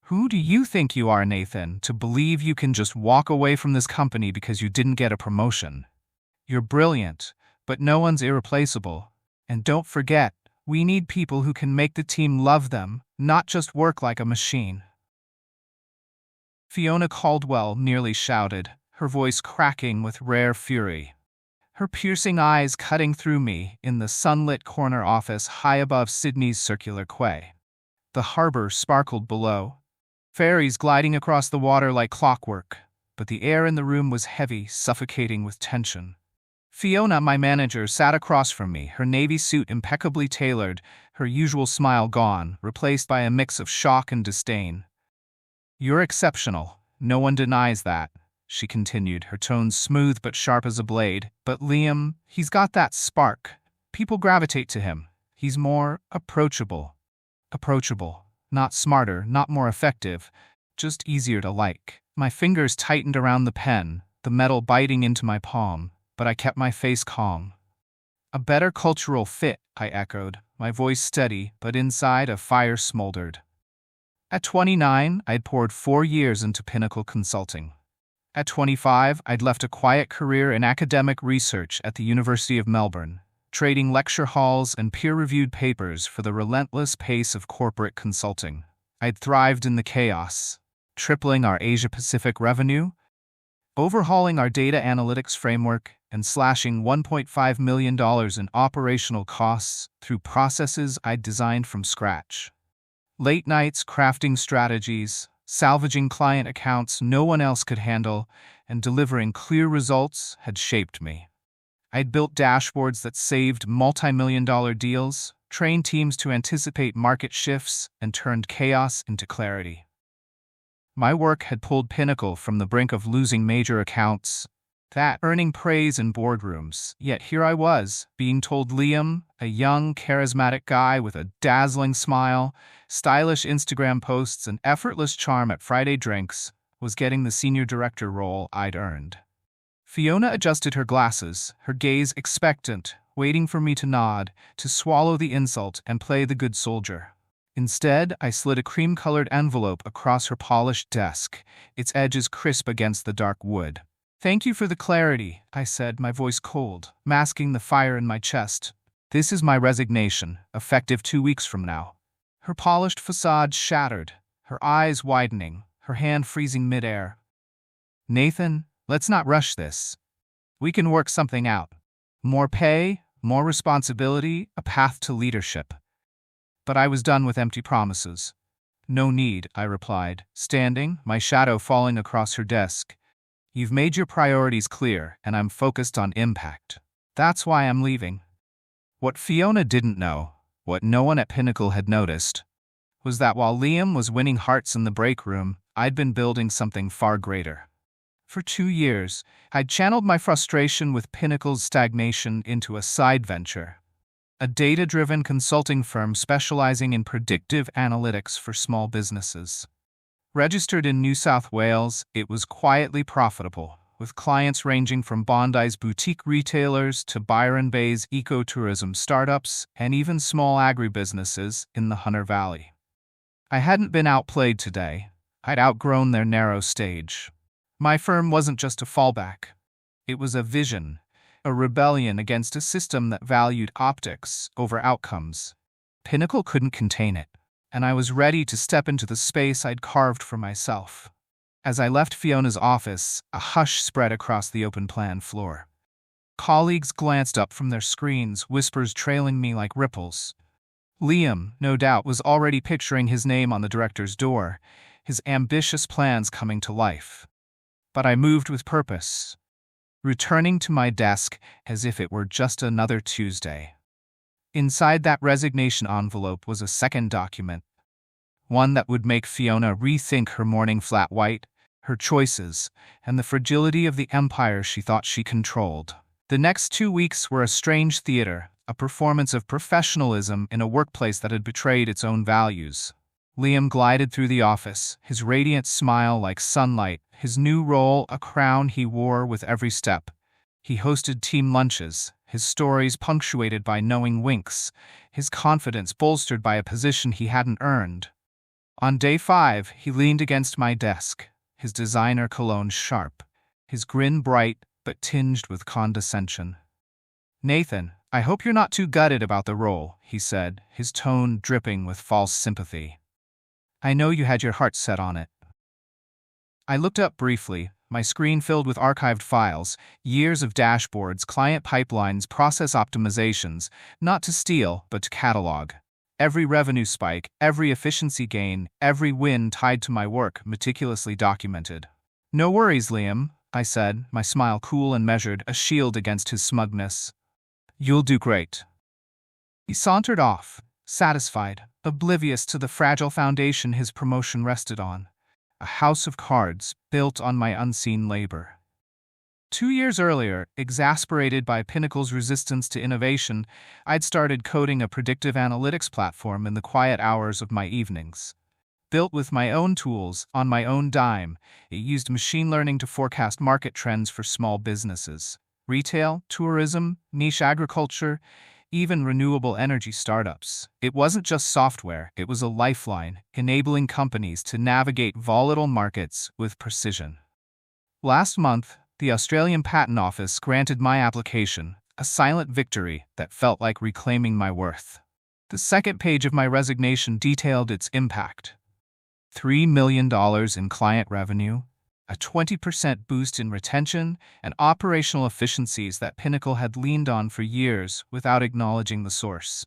Who do you think you are, Nathan, to believe you can just walk away from this company because you didn't get a promotion? You're brilliant, but no one's irreplaceable. And don't forget, we need people who can make the team love them, not just work like a machine. Fiona Caldwell nearly shouted, her voice cracking with rare fury. Her piercing eyes cutting through me in the sunlit corner office high above Sydney's circular quay. The harbor sparkled below, ferries gliding across the water like clockwork, but the air in the room was heavy, suffocating with tension. Fiona, my manager, sat across from me, her navy suit impeccably tailored, her usual smile gone, replaced by a mix of shock and disdain. "You're exceptional. No one denies that," she continued, her tones smooth but sharp as a blade. "But Liam, he's got that spark. People gravitate to him. He's more approachable. Approachable. Not smarter, not more effective, just easier to like." My fingers tightened around the pen, the metal biting into my palm, but I kept my face calm. "A better cultural fit," I echoed, my voice steady, but inside a fire smoldered. At 29, I'd poured 4 years into Pinnacle Consulting. At 25, I'd left a quiet career in academic research at the University of Melbourne, trading lecture halls and peer-reviewed papers for the relentless pace of corporate consulting. I'd thrived in the chaos, tripling our Asia-Pacific revenue, overhauling our data analytics framework, and slashing $1.5 million in operational costs through processes I'd designed from scratch. Late nights crafting strategies, salvaging client accounts no one else could handle, and delivering clear results had shaped me. I'd built dashboards that saved multi-million-dollar deals, trained teams to anticipate market shifts, and turned chaos into clarity. My work had pulled Pinnacle from the brink of losing major accounts, earning praise in boardrooms. Yet here I was, being told Liam, a young, charismatic guy with a dazzling smile, stylish Instagram posts, and effortless charm at Friday drinks, was getting the senior director role I'd earned. Fiona adjusted her glasses, her gaze expectant, waiting for me to nod, to swallow the insult and play the good soldier. Instead, I slid a cream-colored envelope across her polished desk, its edges crisp against the dark wood. "Thank you for the clarity," I said, my voice cold, masking the fire in my chest. "This is my resignation, effective 2 weeks from now." Her polished facade shattered, her eyes widening, her hand freezing midair. "Nathan, let's not rush this. We can work something out. More pay, more responsibility, a path to leadership." But I was done with empty promises. "No need," I replied, standing, my shadow falling across her desk. "You've made your priorities clear, and I'm focused on impact. That's why I'm leaving." What Fiona didn't know, what no one at Pinnacle had noticed, was that while Liam was winning hearts in the break room, I'd been building something far greater. For 2 years, I'd channeled my frustration with Pinnacle's stagnation into a side venture, a data-driven consulting firm specializing in predictive analytics for small businesses. Registered in New South Wales, it was quietly profitable, with clients ranging from Bondi's boutique retailers to Byron Bay's ecotourism startups and even small agribusinesses in the Hunter Valley. I hadn't been outplayed today. I'd outgrown their narrow stage. My firm wasn't just a fallback. It was a vision, a rebellion against a system that valued optics over outcomes. Pinnacle couldn't contain it, and I was ready to step into the space I'd carved for myself. As I left Fiona's office, a hush spread across the open-plan floor. Colleagues glanced up from their screens, whispers trailing me like ripples. Liam, no doubt, was already picturing his name on the director's door, his ambitious plans coming to life. But I moved with purpose, returning to my desk as if it were just another Tuesday. Inside that resignation envelope was a second document, one that would make Fiona rethink her morning flat white, her choices, and the fragility of the empire she thought she controlled. The next 2 weeks were a strange theater, a performance of professionalism in a workplace that had betrayed its own values. Liam glided through the office, his radiant smile like sunlight, his new role a crown he wore with every step. He hosted team lunches, his stories punctuated by knowing winks, his confidence bolstered by a position he hadn't earned. On day 5, he leaned against my desk, his designer cologne sharp, his grin bright but tinged with condescension. "Nathan, I hope you're not too gutted about the role," he said, his tone dripping with false sympathy. "I know you had your heart set on it." I looked up briefly, my screen filled with archived files, years of dashboards, client pipelines, process optimizations, not to steal, but to catalog. Every revenue spike, every efficiency gain, every win tied to my work meticulously documented. "No worries, Liam," I said, my smile cool and measured, a shield against his smugness. "You'll do great." He sauntered off, satisfied, oblivious to the fragile foundation his promotion rested on. A house of cards built on my unseen labor. 2 years earlier, exasperated by Pinnacle's resistance to innovation, I'd started coding a predictive analytics platform in the quiet hours of my evenings. Built with my own tools, on my own dime, it used machine learning to forecast market trends for small businesses. Retail, tourism, niche agriculture, even renewable energy startups. It wasn't just software, it was a lifeline, enabling companies to navigate volatile markets with precision. Last month, the Australian Patent Office granted my application, a silent victory that felt like reclaiming my worth. The second page of my resignation detailed its impact. $3 million in client revenue, a 20% boost in retention, and operational efficiencies that Pinnacle had leaned on for years without acknowledging the source.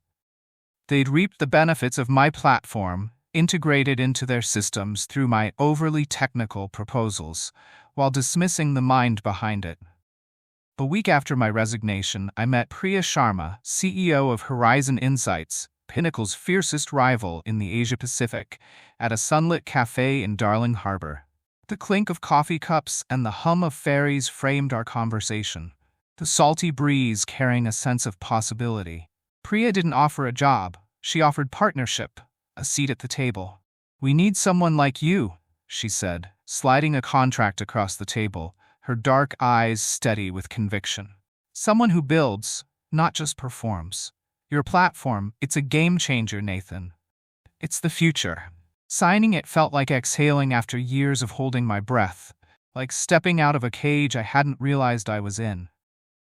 They'd reaped the benefits of my platform, integrated into their systems through my overly technical proposals, while dismissing the mind behind it. A week after my resignation, I met Priya Sharma, CEO of Horizon Insights, Pinnacle's fiercest rival in the Asia-Pacific, at a sunlit cafe in Darling Harbour. The clink of coffee cups and the hum of ferries framed our conversation, the salty breeze carrying a sense of possibility. Priya didn't offer a job, she offered partnership, a seat at the table. "We need someone like you," she said, sliding a contract across the table, her dark eyes steady with conviction. "Someone who builds, not just performs. Your platform, it's a game changer, Nathan. It's the future." Signing it felt like exhaling after years of holding my breath, like stepping out of a cage I hadn't realized I was in.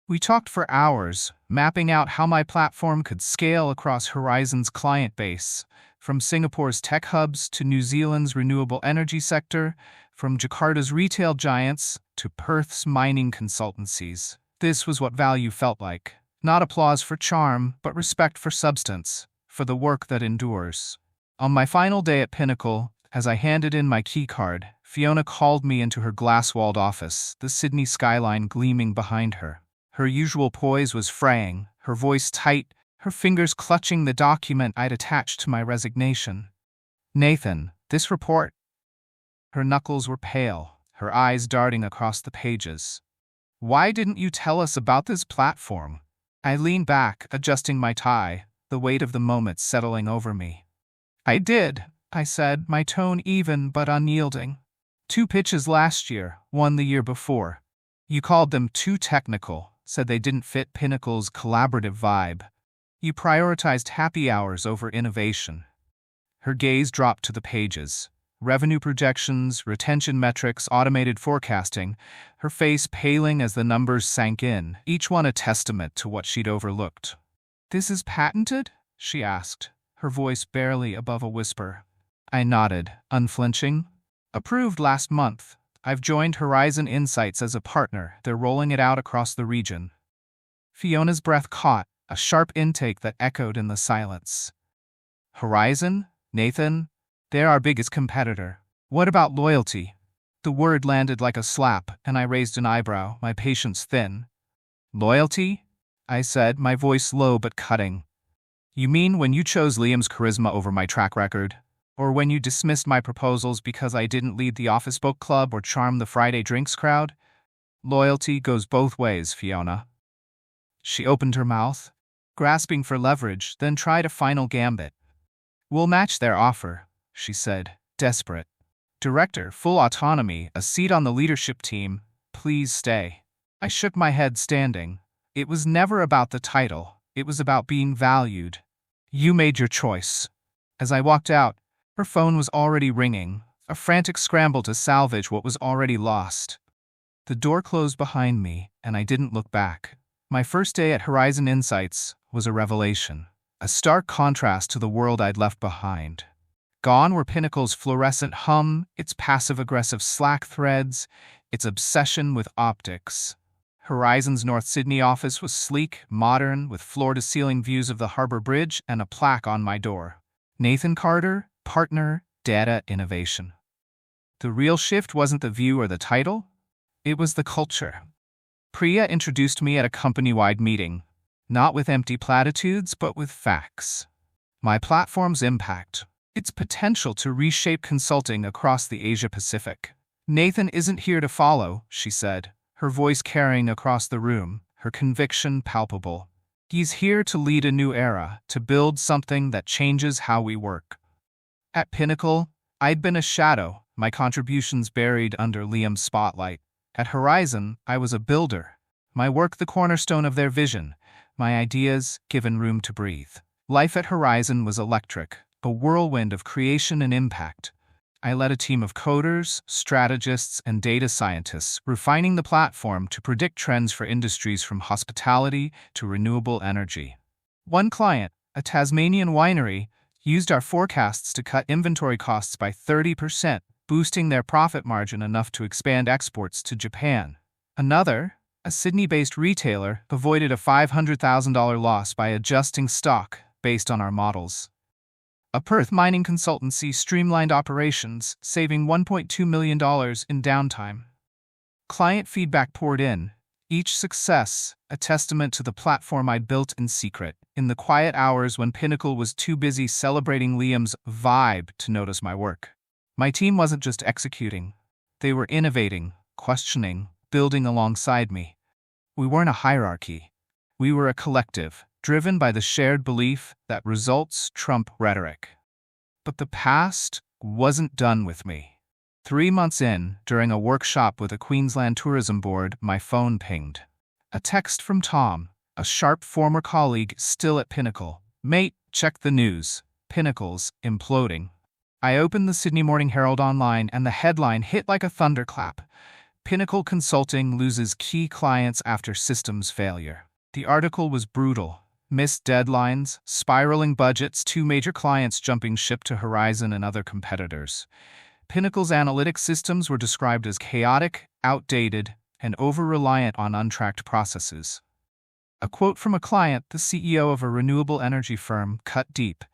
We talked for hours, mapping out how my platform could scale across Horizon's client base, from Singapore's tech hubs to New Zealand's renewable energy sector, from Jakarta's retail giants to Perth's mining consultancies. This was what value felt like. Not applause for charm, but respect for substance, for the work that endures. On my final day at Pinnacle, as I handed in my keycard, Fiona called me into her glass-walled office, the Sydney skyline gleaming behind her. Her usual poise was fraying, her voice tight, her fingers clutching the document I'd attached to my resignation. "Nathan, this report." Her knuckles were pale, her eyes darting across the pages. "Why didn't you tell us about this platform?" I leaned back, adjusting my tie, the weight of the moment settling over me. "I did," I said, my tone even but unyielding. 2 pitches last year, 1 the year before. You called them too technical, said they didn't fit Pinnacle's collaborative vibe. You prioritized happy hours over innovation. Her gaze dropped to the pages. Revenue projections, retention metrics, automated forecasting, her face paling as the numbers sank in, each one a testament to what she'd overlooked. "This is patented?" she asked, her voice barely above a whisper. I nodded, unflinching. "Approved last month. I've joined Horizon Insights as a partner. They're rolling it out across the region." Fiona's breath caught, a sharp intake that echoed in the silence. "Horizon? Nathan? They're our biggest competitor. What about loyalty?" The word landed like a slap, and I raised an eyebrow, my patience thin. "Loyalty?" I said, my voice low but cutting. "You mean when you chose Liam's charisma over my track record? Or when you dismissed my proposals because I didn't lead the office book club or charm the Friday drinks crowd? Loyalty goes both ways, Fiona." She opened her mouth, grasping for leverage, then tried a final gambit. "We'll match their offer," she said, desperate. "Director, full autonomy, a seat on the leadership team. Please stay." I shook my head standing. It was never about the title. It was about being valued. "You made your choice." As I walked out, Her phone was already ringing, a frantic scramble to salvage what was already lost. The door closed behind me, and I didn't look back. My first day at Horizon Insights was a revelation, a stark contrast to the world I'd left behind. Gone were Pinnacle's fluorescent hum, its passive-aggressive Slack threads, its obsession with optics. Horizon's North Sydney office was sleek, modern, with floor-to-ceiling views of the Harbour Bridge and a plaque on my door. Nathan Carter, Partner, Data Innovation. The real shift wasn't the view or the title, it was the culture. Priya introduced me at a company-wide meeting, not with empty platitudes, but with facts. My platform's impact, its potential to reshape consulting across the Asia-Pacific. Nathan isn't here to follow, she said, her voice carrying across the room, her conviction palpable. He's here to lead a new era, to build something that changes how we work. At Pinnacle, I'd been a shadow, my contributions buried under Liam's spotlight. At Horizon, I was a builder, my work the cornerstone of their vision, my ideas given room to breathe. Life at Horizon was electric, a whirlwind of creation and impact. I led a team of coders, strategists, and data scientists, refining the platform to predict trends for industries from hospitality to renewable energy. One client, a Tasmanian winery, used our forecasts to cut inventory costs by 30%, boosting their profit margin enough to expand exports to Japan. Another, a Sydney-based retailer, avoided a $500,000 loss by adjusting stock based on our models. A Perth mining consultancy streamlined operations, saving $1.2 million in downtime. Client feedback poured in, each success a testament to the platform I'd built in secret, in the quiet hours when Pinnacle was too busy celebrating Liam's vibe to notice my work. My team wasn't just executing. They were innovating, questioning, building alongside me. We weren't a hierarchy. We were a collective, driven by the shared belief that results trump rhetoric. But the past wasn't done with me. 3 months in, during a workshop with a Queensland Tourism Board, my phone pinged. A text from Tom, a sharp former colleague still at Pinnacle. "Mate, check the news. Pinnacle's imploding." I opened the Sydney Morning Herald online and the headline hit like a thunderclap. Pinnacle Consulting loses key clients after systems failure. The article was brutal. Missed deadlines, spiraling budgets, 2 major clients jumping ship to Horizon and other competitors. Pinnacle's analytics systems were described as chaotic, outdated, and over-reliant on untracked processes. A quote from a client, the CEO of a renewable energy firm, cut deep.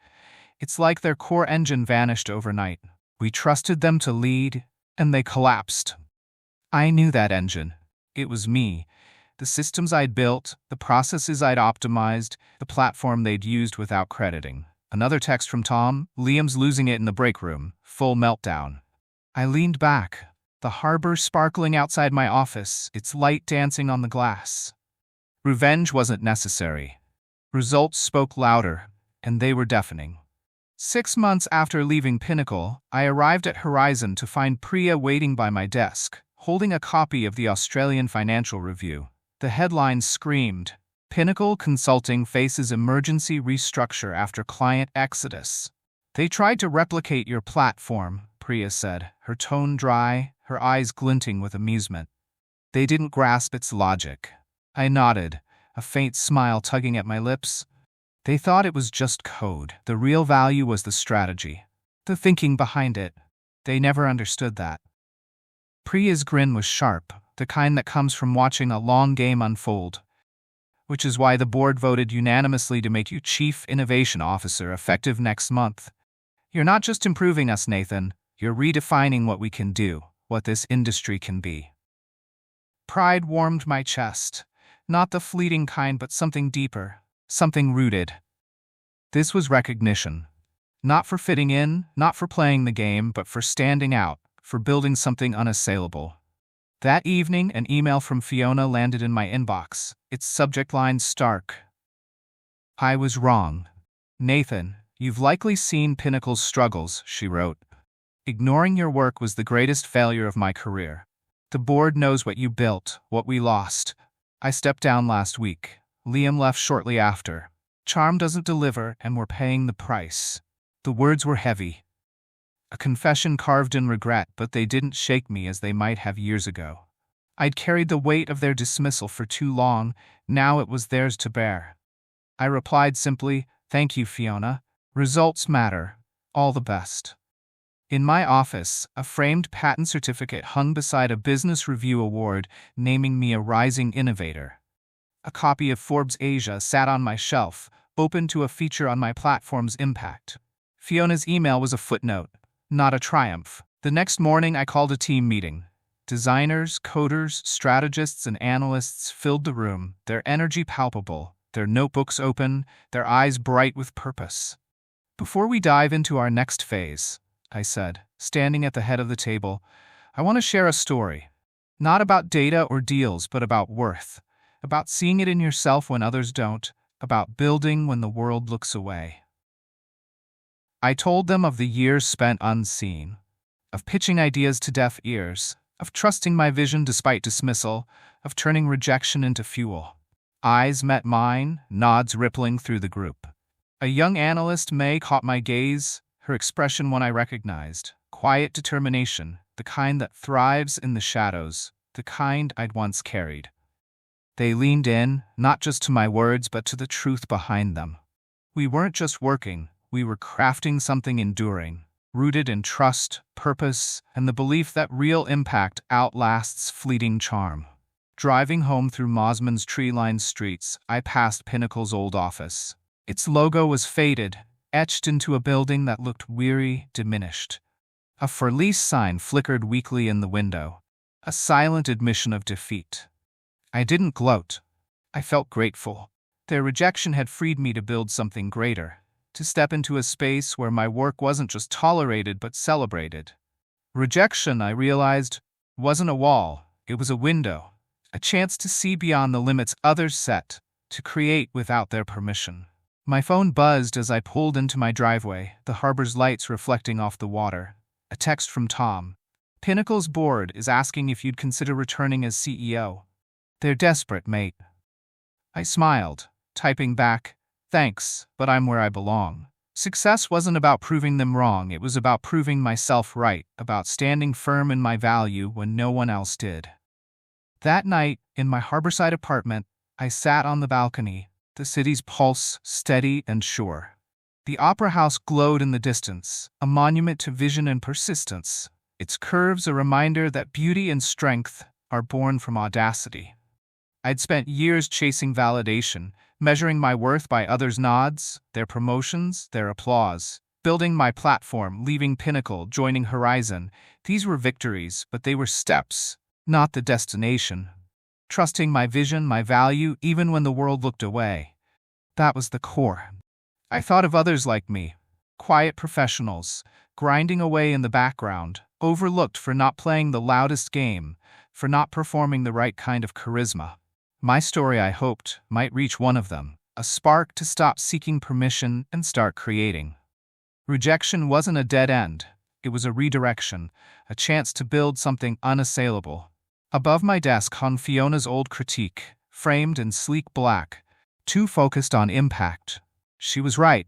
"It's like their core engine vanished overnight. We trusted them to lead, and they collapsed." I knew that engine. It was me. The systems I'd built, the processes I'd optimized, the platform they'd used without crediting. Another text from Tom, "Liam's losing it in the break room. Full meltdown." I leaned back, the harbor sparkling outside my office, its light dancing on the glass. Revenge wasn't necessary. Results spoke louder, and they were deafening. 6 months after leaving Pinnacle, I arrived at Horizon to find Priya waiting by my desk, holding a copy of the Australian Financial Review. The headline screamed, "Pinnacle Consulting faces emergency restructure after client exodus." "They tried to replicate your platform," Priya said, her tone dry, her eyes glinting with amusement. "They didn't grasp its logic." I nodded, a faint smile tugging at my lips. They thought it was just code. The real value was the strategy, the thinking behind it. They never understood that. Priya's grin was sharp, the kind that comes from watching a long game unfold. "Which is why the board voted unanimously to make you Chief Innovation Officer effective next month. You're not just improving us, Nathan. You're redefining what we can do, what this industry can be." Pride warmed my chest. Not the fleeting kind, but something deeper, something rooted. This was recognition. Not for fitting in, not for playing the game, but for standing out, for building something unassailable. That evening, an email from Fiona landed in my inbox, its subject line stark. "I was wrong. Nathan, you've likely seen Pinnacle's struggles," she wrote. "Ignoring your work was the greatest failure of my career. The board knows what you built, what we lost. I stepped down last week. Liam left shortly after. Charm doesn't deliver, and we're paying the price." The words were heavy. A confession carved in regret, but they didn't shake me as they might have years ago. I'd carried the weight of their dismissal for too long, now it was theirs to bear. I replied simply, "Thank you, Fiona. Results matter. All the best." In my office, a framed patent certificate hung beside a Business Review award naming me a rising innovator. A copy of Forbes Asia sat on my shelf, open to a feature on my platform's impact. Fiona's email was a footnote, not a triumph. The next morning, I called a team meeting. Designers, coders, strategists, and analysts filled the room, their energy palpable, their notebooks open, their eyes bright with purpose. "Before we dive into our next phase," I said, standing at the head of the table, "I want to share a story. Not about data or deals, but about worth. About seeing it in yourself when others don't. About building when the world looks away." I told them of the years spent unseen, of pitching ideas to deaf ears, of trusting my vision despite dismissal, of turning rejection into fuel. Eyes met mine, nods rippling through the group. A young analyst, May, caught my gaze, her expression one I recognized. Quiet determination, the kind that thrives in the shadows, the kind I'd once carried. They leaned in, not just to my words, but to the truth behind them. We weren't just working, we were crafting something enduring, rooted in trust, purpose, and the belief that real impact outlasts fleeting charm. Driving home through Mosman's tree-lined streets, I passed Pinnacle's old office. Its logo was faded, etched into a building that looked weary, diminished. A for lease sign flickered weakly in the window, a silent admission of defeat. I didn't gloat. I felt grateful. Their rejection had freed me to build something greater, to step into a space where my work wasn't just tolerated but celebrated. Rejection, I realized, wasn't a wall, it was a window, a chance to see beyond the limits others set, to create without their permission. My phone buzzed as I pulled into my driveway, the harbor's lights reflecting off the water. A text from Tom. "Pinnacle's board is asking if you'd consider returning as CEO. They're desperate, mate." I smiled, typing back, "Thanks, but I'm where I belong." Success wasn't about proving them wrong, it was about proving myself right, about standing firm in my value when no one else did. That night, in my harborside apartment, I sat on the balcony, the city's pulse steady and sure. The opera house glowed in the distance, a monument to vision and persistence, its curves a reminder that beauty and strength are born from audacity. I'd spent years chasing validation, measuring my worth by others' nods, their promotions, their applause. Building my platform, leaving Pinnacle, joining Horizon. These were victories, but they were steps, not the destination. Trusting my vision, my value, even when the world looked away. That was the core. I thought of others like me, quiet professionals, grinding away in the background, overlooked for not playing the loudest game, for not performing the right kind of charisma. My story, I hoped, might reach one of them, a spark to stop seeking permission and start creating. Rejection wasn't a dead end. It was a redirection, a chance to build something unassailable. Above my desk hung Fiona's old critique, framed in sleek black, too focused on impact. She was right.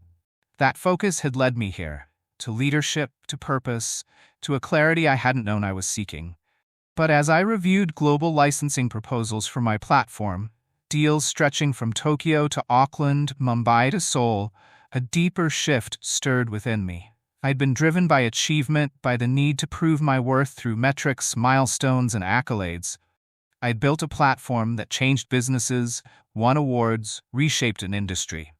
That focus had led me here, to leadership, to purpose, to a clarity I hadn't known I was seeking. But as I reviewed global licensing proposals for my platform, deals stretching from Tokyo to Auckland, Mumbai to Seoul, a deeper shift stirred within me. I'd been driven by achievement, by the need to prove my worth through metrics, milestones, and accolades. I'd built a platform that changed businesses, won awards, reshaped an industry.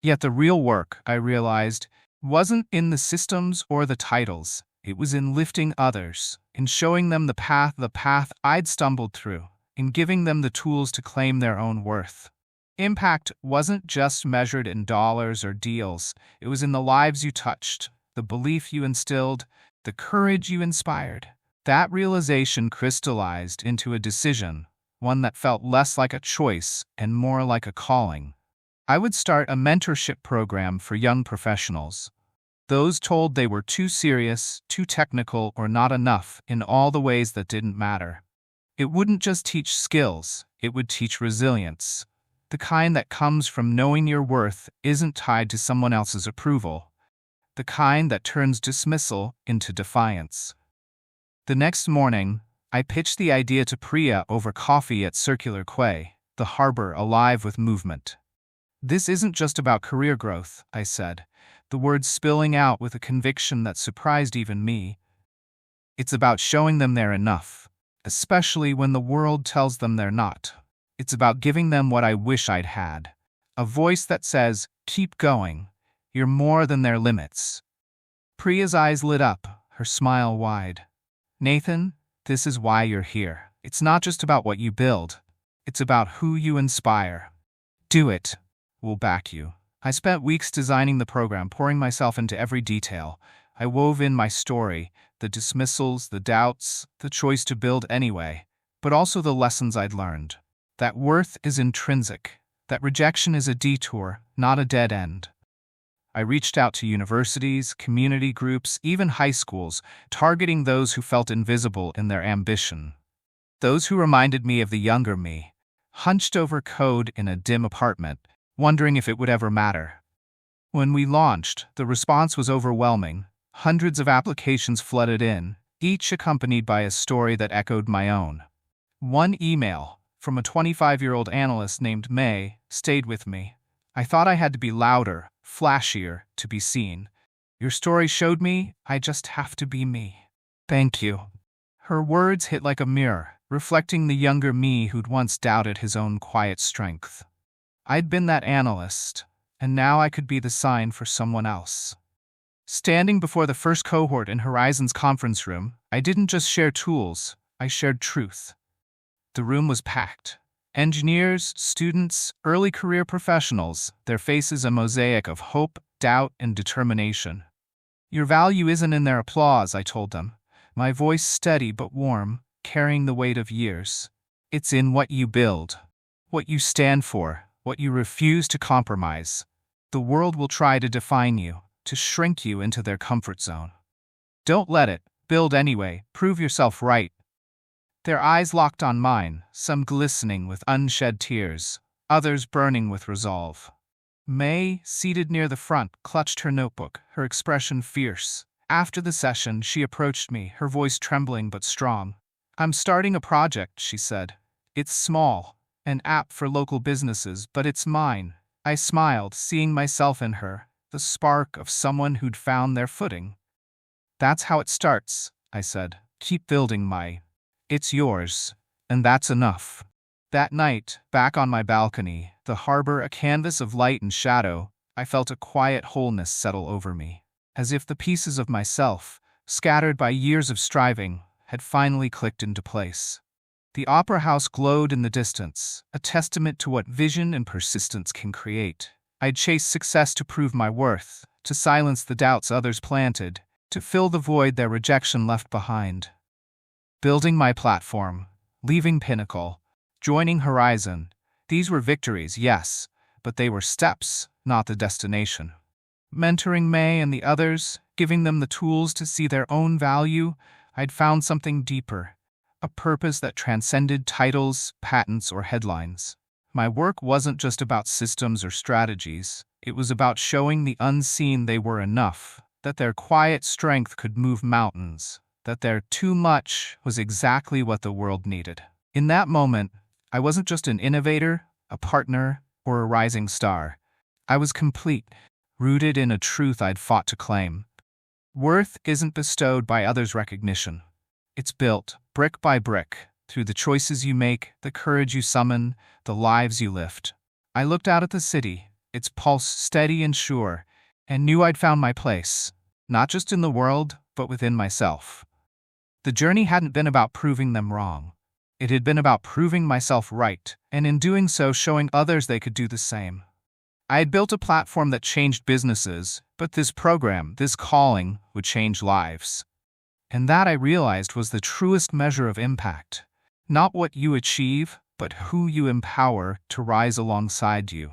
Yet the real work, I realized, wasn't in the systems or the titles. It was in lifting others, in showing them the path I'd stumbled through, in giving them the tools to claim their own worth. Impact wasn't just measured in dollars or deals, it was in the lives you touched, the belief you instilled, the courage you inspired. That realization crystallized into a decision, one that felt less like a choice and more like a calling. I would start a mentorship program for young professionals. Those told they were too serious, too technical, or not enough in all the ways that didn't matter. It wouldn't just teach skills, it would teach resilience. The kind that comes from knowing your worth isn't tied to someone else's approval. the kind that turns dismissal into defiance. The next morning, I pitched the idea to Priya over coffee at Circular Quay, the harbor alive with movement. "This isn't just about career growth," I said, the words spilling out with a conviction that surprised even me. "It's about showing them they're enough, especially when the world tells them they're not. It's about giving them what I wish I'd had, a voice that says, 'Keep going. You're more than their limits.'" Priya's eyes lit up, her smile wide. "Nathan, this is why you're here. It's not just about what you build. It's about who you inspire. Do it. We'll back you." I spent weeks designing the program, pouring myself into every detail. I wove in my story, the dismissals, the doubts, the choice to build anyway, but also the lessons I'd learned. That worth is intrinsic, that rejection is a detour, not a dead end. I reached out to universities, community groups, even high schools, targeting those who felt invisible in their ambition. Those who reminded me of the younger me, hunched over code in a dim apartment, wondering if it would ever matter. When we launched, the response was overwhelming. Hundreds of applications flooded in, each accompanied by a story that echoed my own. One email, from a 25-year-old analyst named May, stayed with me. "I thought I had to be louder, flashier, to be seen. Your story showed me I just have to be me. Thank you." Her words hit like a mirror, reflecting the younger me who'd once doubted his own quiet strength. I'd been that analyst, and now I could be the sign for someone else. Standing before the first cohort in Horizon's conference room, I didn't just share tools, I shared truth. The room was packed. Engineers, students, early career professionals, their faces a mosaic of hope, doubt, and determination. "Your value isn't in their applause," I told them, my voice steady but warm, carrying the weight of years. "It's in what you build, what you stand for, what you refuse to compromise. The world will try to define you, to shrink you into their comfort zone. Don't let it. Build anyway. Prove yourself right." Their eyes locked on mine, some glistening with unshed tears, others burning with resolve. May, seated near the front, clutched her notebook, her expression fierce. After the session, she approached me, her voice trembling but strong. "I'm starting a project," she said. "It's small, an app for local businesses, but it's mine." I smiled, seeing myself in her, the spark of someone who'd found their footing. "That's how it starts," I said. "Keep building, Mai. It's yours, and that's enough." That night, back on my balcony, the harbor a canvas of light and shadow, I felt a quiet wholeness settle over me, as if the pieces of myself, scattered by years of striving, had finally clicked into place. The opera house glowed in the distance, a testament to what vision and persistence can create. I'd chased success to prove my worth, to silence the doubts others planted, to fill the void their rejection left behind. Building my platform, leaving Pinnacle, joining Horizon, these were victories, yes, but they were steps, not the destination. Mentoring May and the others, giving them the tools to see their own value, I'd found something deeper, a purpose that transcended titles, patents, or headlines. My work wasn't just about systems or strategies. It was about showing the unseen they were enough, that their quiet strength could move mountains, that their too much was exactly what the world needed. In that moment, I wasn't just an innovator, a partner, or a rising star. I was complete, rooted in a truth I'd fought to claim. Worth isn't bestowed by others' recognition. It's built, brick by brick, through the choices you make, the courage you summon, the lives you lift. I looked out at the city, its pulse steady and sure, and knew I'd found my place, not just in the world, but within myself. The journey hadn't been about proving them wrong. It had been about proving myself right, and in doing so showing others they could do the same. I had built a platform that changed businesses, but this program, this calling, would change lives. And that, I realized, was the truest measure of impact. Not what you achieve, but who you empower to rise alongside you.